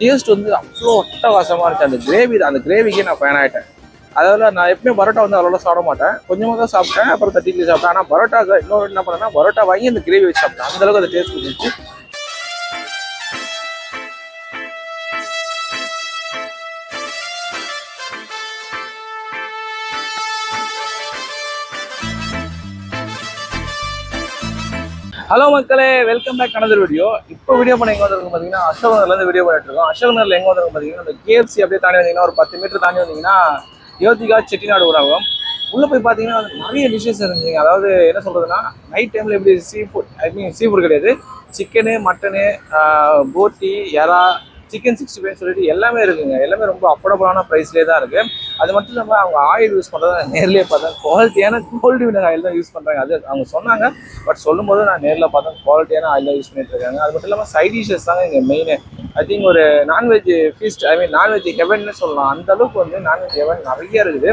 Taste வந்து அவ்வளோ அட்டகாசமாக இருந்துச்சு. அந்த கிரேவிக்கே நான் ஃபேன் ஆகிட்டேன். அதில் நான் எப்பவுமே பரோட்டா வந்து அவ்வளோ சாப்பிட மாட்டேன், கொஞ்சமாக தான் சாப்பிட்டேன், அப்புறம் தட்டிக்கு சாப்பிட்டேன். ஆனால் பரோட்டா இன்னொரு என்ன பண்ணேன்னா பரோட்டா வாங்கி அந்த கிரேவி வச்சு சாப்பிட்டேன். அந்தளவுக்கு அந்த டேஸ்ட் இருந்துச்சு. ஹலோ மக்களே, வெல்கம் பேக் அனதர் வீடியோ. இப்போ வீடியோ பண்ண எங்கே வந்திருக்கும் பார்த்தீங்கன்னா அசோக் நகர்லேருந்து வீடியோ பண்ணிட்டு இருக்கோம். அசோக் நகரில் எங்கே வந்திருக்கும் பார்த்தீங்கன்னா அந்த KFC அப்படியே தாண்டி வந்தீங்கன்னா ஒரு 10 மீட்டர் தாண்டி வந்தீங்கன்னா யோதிகா செட்டிநாடு உணவகம். உள்ளே போய் பார்த்தீங்கன்னா நிறைய டிஷ்ஷஸ் இருந்துச்சுங்க. அதாவது என்ன சொல்கிறதுனா நைட் டைமில் எப்படி சீ ஃபுட் கிடையாது, சிக்கனு, மட்டனு, போட்டி, எறா, சிக்கன் 65 சொல்லிட்டு எல்லாமே இருக்குங்க. எல்லாமே ரொம்ப அஃபோர்டபுளான ப்ரைஸ்லேயே தான் இருக்குது. அது மட்டும் இல்லாமல் அவங்க ஆயில் யூஸ் பண்ணுறத நேர்லேயே பார்த்தேன். குவாலிட்டியான கோல்டு வினர் ஆயில் தான் யூஸ் பண்ணுறாங்க. அது அவங்க சொன்னாங்க, பட் சொல்லும்போது நான் நேரில் பார்த்தேன் குவாலிட்டியான ஆயில் தான் யூஸ் பண்ணிட்டு இருக்காங்க. அது மட்டும் இல்லாமல் சைட் டிஷ்ஷஸ் தாங்க இங்கே மெயின். ஐ திங்க் ஒரு நான்வெஜ் ஃபீஸ்ட், நான்வெஜ் ஹெவன்னு சொல்லலாம். அந்த அளவுக்கு வந்து நான்வெஜ் ஹெவன் நிறைய இருக்குது.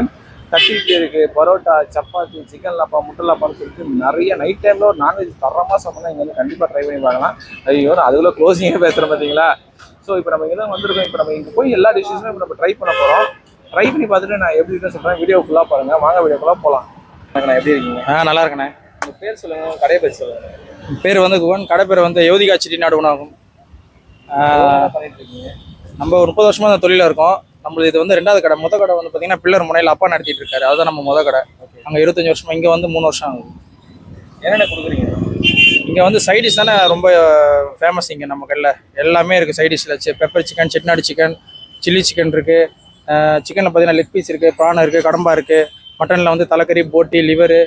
தட்டிட்டு இருக்குது, பரோட்டா, சப்பாத்தி, சிக்கன் லாப்பா, முட்டை லாப்பான்னு சொல்லிட்டு நிறைய. நைட் டைமில் ஒரு நான்வெஜ் தரமாக சாப்பிட்னா இங்கே வந்து கண்டிப்பாக ட்ரை பண்ணி பார்க்கலாம். ஐயோ நான் அதுக்குள்ளே க்ளோசிங்கே பேசுகிறேன் பார்த்தீங்களா. ஸோ இப்போ நம்ம இங்கே தான் வந்திருக்கோம். இப்போ நம்ம இங்கே போய் எல்லா டிஷ்ஷஸுமே இப்போ நம்ம ட்ரை பண்ண போகிறோம். ட்ரை பண்ணி பார்த்துட்டு நான் எப்படி இருக்குன்னு சொல்கிறேன். வீடியோ ஃபுல்லாக பாருங்கள். வாங்க வீடியோக்குள்ளே போகலாம். நான் எப்படி இருக்கீங்க? நல்லா இருக்கண்ணே. உங்கள் பேர் சொல்லுங்கள், கடையை பேர் சொல்லுங்கள். பேர் வந்து குவன், கடை பேர் வந்து யோதிகா செட்டிநாடு உணவகம். பண்ணிட்டு இருக்கீங்க? நம்ம ஒரு 30 வருஷமாக அந்த தொழிலில் இருக்கோம். நம்மளுக்கு இது வந்து 2வது கடை. மொதல் கடை வந்து பார்த்தீங்கன்னா பில்லர் முனையில் அப்பா நடத்திட்டு இருக்காரு. அதுதான் நம்ம மொதல் கடை. அங்கே 25 வருஷமா, இங்கே வந்து 3 வருஷம் ஆகுது. என்னென்ன கொடுக்குறீங்க இங்கே வந்து சைடிஷ் தானே ரொம்ப ஃபேமஸ். இங்கே நம்ம கடையில் எல்லாமே இருக்குது. சைடிஷில் pepper chicken, Chettinad chicken, chilli chicken இருக்குது. சிக்கனில் பார்த்தீங்கன்னா லெக் பீஸ் இருக்குது, ப்ரான் இருக்குது, கடம்பா இருக்குது. மட்டனில் வந்து தலைக்கறி, போட்டி, லிவரு.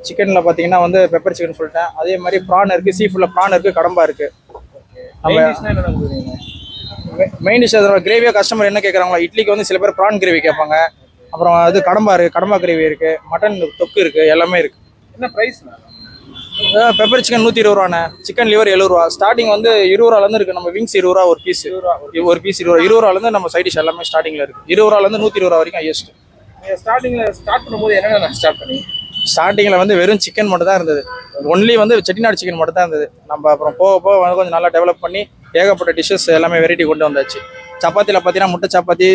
சிக்கனில் பார்த்தீங்கன்னா வந்து பெப்பர் சிக்கன் சொல்லிட்டேன். அதே மாதிரி ப்ரான் இருக்குது, சீ ஃபுட்டில் ப்ரான் இருக்குது, கடம்பா இருக்குது. மெயின் டிஷ் அதோட கிரேவியாக கஸ்டமர் என்ன கேட்குறாங்களோ, இட்லிக்கு வந்து சில பேர் ப்ரான் கிரேவி கேட்பாங்க. அப்புறம் அது கடம்பா இருக்குது, கடம்பா கிரேவி இருக்குது, மட்டன் தொக்கு இருக்குது, எல்லாமே இருக்குது. என்ன ப்ரைஸ்? பெப்பர் சிக்கன் 120 ரூபாண்ணே, சிக்கன் லிவர் 70 ரூபா. ஸ்டார்டிங் வந்து 20 ரூபாலேருந்து இருக்குது. நம்ம விங்ஸ் 20 ரூபா ஒரு பீஸ், ஒரு பீஸ் 20 ரூபாலேருந்து நம்ம சைடிஷ் எல்லாமே ஸ்டார்டிங்கில் இருக்குது. 20 ரூபாலேருந்து 120 ரூபா வரைக்கும் ஹையஸ்ட். ஸ்டார்டிங்கில் ஸ்டார்ட் பண்ணும்போது என்னென்ன ஸ்டார்ட் பண்ணி? ஸ்டார்டிங்கில் வந்து வெறும் சிக்கன் மட்டும் தான் இருந்தது. ஒன்லி வந்து செட்டிநாடு சிக்கன் மட்டும் தான் இருந்தது. நம்ம அப்புறம் போக போக வந்து கொஞ்சம் நல்லா டெவலப் பண்ணி ஏகப்பட்ட டிஷ்ஷஸ் எல்லாமே வெரைட்டி கொண்டு வந்தாச்சு. சப்பாத்தியில் பார்த்தீங்கன்னா முட்டை சப்பாத்தி,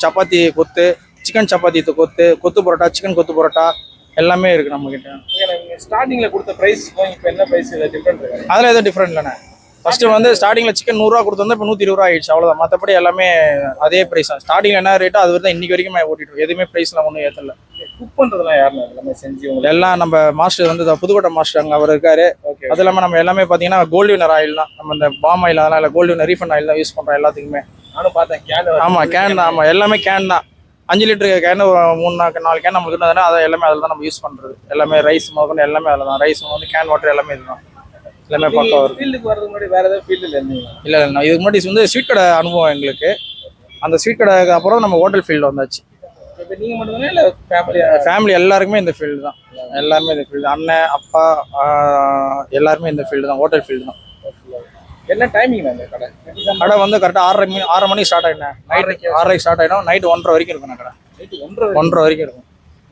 சப்பாத்தி கொத்து, சிக்கன் சப்பாத்தி கொத்து, கொத்து பரோட்டா, சிக்கன் கொத்து பரோட்டா எல்லாமே இருக்குது நம்மக்கிட்ட. ஸ்டார்டிங்கில் கொடுத்த ப்ரைஸ்க்கும் இப்போ என்ன ப்ரைஸ் டிஃப்ரெண்ட் இருக்குது? அதில் எதுவும் டிஃப்ரெண்ட் இல்லைண்ணே. ஃபஸ்ட்டு வந்து ஸ்டார்டிங்கில் சிக்கன் 100 ரூபா கொடுத்து வந்து இப்போ 120 ரூபா ஆயிடுச்சு, அவ்வளோதான். மற்றபடி எல்லாமே அதே ப்ரைஸ் தான். ஸ்டார்டிங்கில் என்ன ரேட்டோ அது தான் இன்றைக்கி வரைக்கும் ஓட்டிட்டு எதுவுமே ப்ரைஸ்லாம் ஒன்றும் ஏற்றல. குக் பண்ணுறதுலாம் யாருன்னு எல்லாமே செஞ்சு எல்லாம் நம்ம மாஸ்டர் வந்து புதுக்கோட்டை மாஸ்டர் அங்கே அவர் இருக்காரு. அது இல்லாமல் நம்ம எல்லாமே பார்த்தீங்கன்னா கோல்டு வினர் ஆயில் தான். நம்ம இந்த பாம் ஆயில் அதெல்லாம் இல்லை, கோல்டு வினர் ரீஃபண்ட் ஆயில் தான் யூஸ் பண்ணுறோம் எல்லாத்துக்குமே. நானும் பார்த்தேன் கேன். ஆமாம் கேன் தான். ஆமாம் எல்லாமே கேன் தான். 5 லிட்டரு கேன், 3-4 கேன் நம்மளுக்கு இருந்ததுன்னா அதை எல்லாமே அதில் தான் நம்ம யூஸ் பண்ணுறது. எல்லாமே ரைஸ் முதல்ல எல்லாமே அதில் தான். ரைஸ் வந்து கேன் வாட்டர் எல்லாமே இதுதான். எல்லாமே பக்கம் வரும். ஃபீல்டுக்கு வரதுக்கு முன்னாடி வேறு ஏதாவது ஃபீல்டில் இருந்தீங்களா? இல்லை நான் இதுக்கு முன்னாடி வந்து ஸ்வீட் கடை அனுபவம் எங்களுக்கு. அந்த ஸ்வீட் கடைக்கு அப்புறம் நம்ம ஹோட்டல் ஃபீல்டு வந்தாச்சு. இப்போ நீங்கள் மட்டும்தானே இல்லை ஃபேமிலி எல்லாருக்குமே இந்த ஃபீல்டு தான். எல்லாருமே இந்த ஃபீல்டு. அண்ணன், அப்பா எல்லாருமே இந்த ஃபீல்டு தான், ஹோட்டல் ஃபீல்டு தான். என்ன டைமிங் அந்த கடை? கடை வந்து கரெக்டாக 6 மணிக்கு ஸ்டார்ட் ஆகிட்டேன். நைட்டு 6:30 ஸ்டார்ட் ஆகிடும். நைட்டு 1:30 வரைக்கும் இருக்கும். கடை நைட்டு 1:30 வரைக்கும் இருக்கும்.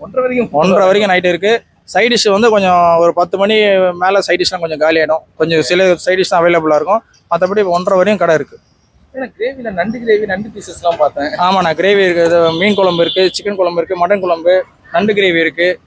1:30 வரைக்கும் நைட்டு இருக்குது. சைட் டிஷ் வந்து கொஞ்சம் ஒரு 10 மணி மேலே சைட் டிஷ்லாம் கொஞ்சம் காலி ஆகிடும். கொஞ்சம் சில சைட் டிஷ் தான் அவைலபிளாக இருக்கும். மற்றபடி 1:30 வரையும் கடை இருக்குது. கிரேவியில் நண்டு கிரேவி, நண்டு பீசஸ்லாம் பார்த்தேன். ஆமாண்ணா, கிரேவி இருக்குது, மீன் குழம்பு இருக்குது, சிக்கன் குழம்பு இருக்குது, மட்டன் குழம்பு, நண்டு கிரேவி இருக்குது,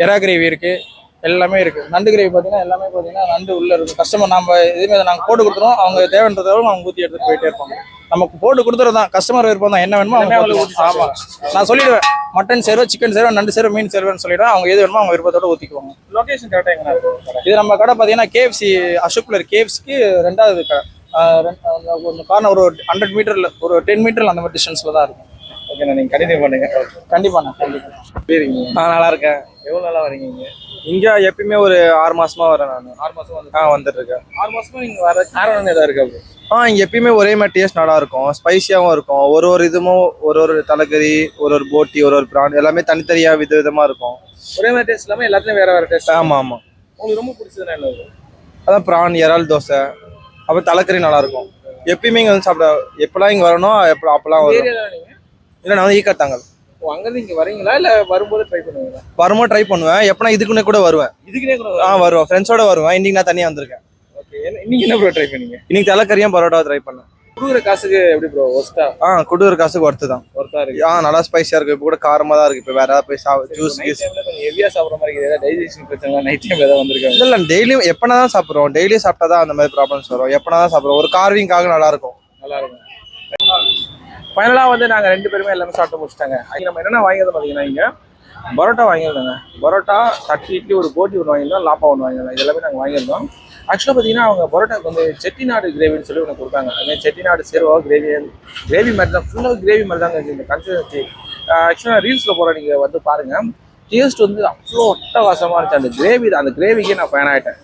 எறா கிரேவி இருக்குது, எல்லாமே இருக்குது. நண்டு கிரேவி பார்த்தீங்கன்னா எல்லாமே பார்த்தீங்கன்னா நண்டு உள்ளே இருக்கும். கஸ்டமர் நம்ம எதுவுமே நாங்கள் போட்டு கொடுத்துருவோம். அவங்க தேவைன்றதோட அவங்க ஊற்றி எடுத்துகிட்டு போயிட்டே இருப்பாங்க. நமக்கு போட்டு கொடுத்துறது தான். கஸ்டமர் விருப்பம் தான், என்ன வேணுமோ அவங்க ஊற்றி. ஆமாம், நான் சொல்லிடுவேன் மட்டன் சேருவோம், சிக்கன் சேருவோம், நண்டு சேருவோம், மீன் சேருவேன்னு சொல்லிடுவேன். அவங்க எது வேணுமோ அவங்க விருப்பத்தோட ஊற்றிக்குவாங்க. லொகேஷன் கரெக்டாக எங்கே இருக்கும்? இது நம்ம கடை பார்த்தீங்கன்னா KFC அசோக்ல KFCக்கு 2வது கடை. காரணம் ஒரு 100 மீட்டரில், ஒரு 10 மீட்டரில் அந்த மாதிரி டிஸ்டன்ஸில் தான் இருக்கும். ஓகேண்ணா, நீங்கள் கண்டினியூ பண்ணுங்க. கண்டிப்பாண்ணா, கண்டிப்பாக. சரிங்க. நல்லா இருக்கேன். எவ்வளோ நாளாக வரீங்க இங்கே? இங்கே எப்பயுமே ஒரு 6 மாசமா வரேன். நான் 6 மாதம் வந்து வந்துட்டு இருக்கேன். 6 மாதமாக நீங்கள் வர காரணம் எதாவது இருக்கு? அப்படி இங்கே எப்பயுமே ஒரே மாதிரி டேஸ்ட் நல்லா இருக்கும், ஸ்பைசியாகவும் இருக்கும். ஒரு இதுவும் ஒரு தலைக்கறி, ஒரு போட்டி, ஒரு பிரான் எல்லாமே தனித்தனியாக விதவிதமாக இருக்கும். ஒரே மாதிரி டேஸ்ட் இல்லாமல் எல்லாத்துலேயும் வேறு வேறு டேஸ்ட். ஆமாம் ஆமாம். உங்களுக்கு ரொம்ப பிடிச்சதுன்னா என்ன? அதான் பிரான், இறால் தோசை, அப்புறம் தலைக்கறி நல்லா இருக்கும். எப்பயுமே இங்கே வந்து சாப்பிட எப்பெல்லாம் இங்கே வரணும் அப்பெல்லாம் வரும். இல்லை நான் வந்து ஈக்காத்தாங்கல். அங்கேருந்து இங்கே வரீங்களா இல்லை வரும்போது ட்ரை பண்ணுவீங்களா? வரும்போது ட்ரை பண்ணுவேன். எப்பனா இதுக்குன்னே கூட வருவேன். இதுக்குன்னே கூட வருவேன், ஃப்ரெண்ட்ஸோட வருவேன். இன்னைக்கு நான் தனியாக வந்திருக்கேன். ஓகே, இன்னைக்கு என்ன ப்ரோ ட்ரை பண்ணீங்க? இன்னைக்கு தலைக்கறியும் பரோட்டா ட்ரை பண்ணேன். கொடுக்குற காசுக்கு எப்படி ப்ரோ ஒஸ்டா கொடுக்குற காசுக்கு ஒர்த்து தான். ஒர்த்தா இருக்கு? நல்லா ஸ்பைசியா இருக்கு. இப்போ கூட காரமா தான் இருக்கு. இப்போ வேற ஏதாவது போய் ஜூஸ் நைட் டைம்ல கொஞ்சம் ஹெவியா சாப்பிடுற மாதிரி இருக்குது. ஏதாவது டைஜஷன் பிரச்சனை நைட் டைம்ல ஏதாவது வந்திருக்காங்க? இல்ல டெய்லியும் எப்பனா தான் சாப்பிடுறோம். டெய்லியும் சாப்பிட்டா தான் அந்த மாதிரி ப்ராப்ளம்ஸ் வரும். எப்பனா தான் சாப்பிடுறோம். ஒரு கார்விங்காக நல்லா இருக்கும். நல்லா இருக்கும். ஃபைனலா வந்து நாங்க 2 பேருமே எல்லாமே சாப்பிட்டு முடிச்சிட்டாங்க. அதுக்கு நம்ம என்னென்ன வாங்கியது பாத்தீங்கன்னா இங்க பரோட்டா வாங்கியிருந்தாங்க. பரோட்டா, தட்டு இட்லி, ஒரு போட்டி ஒன்று வாங்கியிருந்தோம், லாப்பா ஒன்று வாங்கியிருந்தோம். இது எல்லாமே நாங்கள் வாங்கியிருந்தோம். ஆக்சுவலாக பார்த்தீங்கன்னா அவங்க பரோட்டாக்கு வந்து செட்டிநாடு கிரேவின்னு சொல்லி ஒன்று கொடுத்தாங்க. அதுமாதிரி செட்டிநாடு சேர்வா கிரேவி மாதிரி தான், ஃபுல்லாக கிரேவி மாதிரி தாங்க இந்த கன்சிஸ்டன்சி. ஆக்சுவலாக ரீல்ஸில் போகிற நீங்கள் வந்து பாருங்கள், டேஸ்ட் வந்து அவ்வளோ அட்டகாசமாக இருந்துச்சு. அந்த கிரேவிக்கே நான் ஃபேன் ஆகிட்டேன்.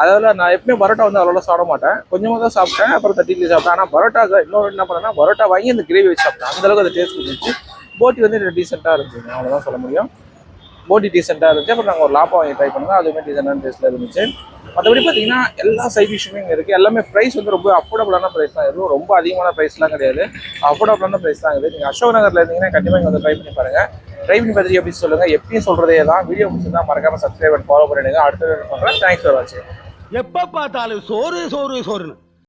அதாவது நான் எப்பவுமே பரோட்டா வந்து அவ்வளோ சாப்பிட மாட்டேன், கொஞ்சமாக தான் சாப்பிட்டேன். அப்புறம் தட்டி இட்லி சாப்பிட்டேன். ஆனால் பரோட்டாக்கு இன்னொரு என்ன பண்ணேன்னா, பரோட்டா வாங்கி அந்த கிரேவி வச்சு சாப்பிட்டேன். அந்தளவுக்கு அந்த டேஸ்ட் இருந்துச்சு. போட்டி வந்து டீசெண்டாக இருந்துச்சு, அவ்வளோதான் சொல்ல முடியும். போட்டி டீசெண்டாக இருந்துச்சு. அப்புறம் நாங்கள் ஒரு லாப்பா வாங்கி ட்ரை பண்ணோம், அதுவுமே டீசெண்டான டேஸ்ட்டில் இருந்துச்சு. மற்றபடி பார்த்தீங்கன்னா எல்லா சைட் டிஷ்ஷுமே இங்கே இருக்குது. எல்லாமே ப்ரைஸ் வந்து ரொம்ப அஃபோர்டபுளான ப்ரைஸ் தான். எதுவும் ரொம்ப அதிகமான ப்ரைஸ்லாம் கிடையாது, அஃபோர்டபுளான ப்ரைஸ் தான் இருக்குது. நீங்கள் அசோக் நகரில் இருந்தீங்கன்னா கண்டிப்பாக இங்கே வந்து ட்ரை பண்ணி பாருங்கள். ட்ரை பண்ணி பார்த்துட்டு எப்படி சொல்லுங்கள். எப்பயும் சொல்கிறதே தான், வீடியோ பிடிச்சிருந்தா மறக்காமல் சப்ஸ்கிரைப் அண்ட் ஃபாலோ பண்ணிடுங்க. அடுத்த வீடியோ பண்ணுறேன். தேங்க்ஸ் ஃபார் வாட்சிங். எப்ப பார்த்தாலும் சோறு சோறு சோறுன்னு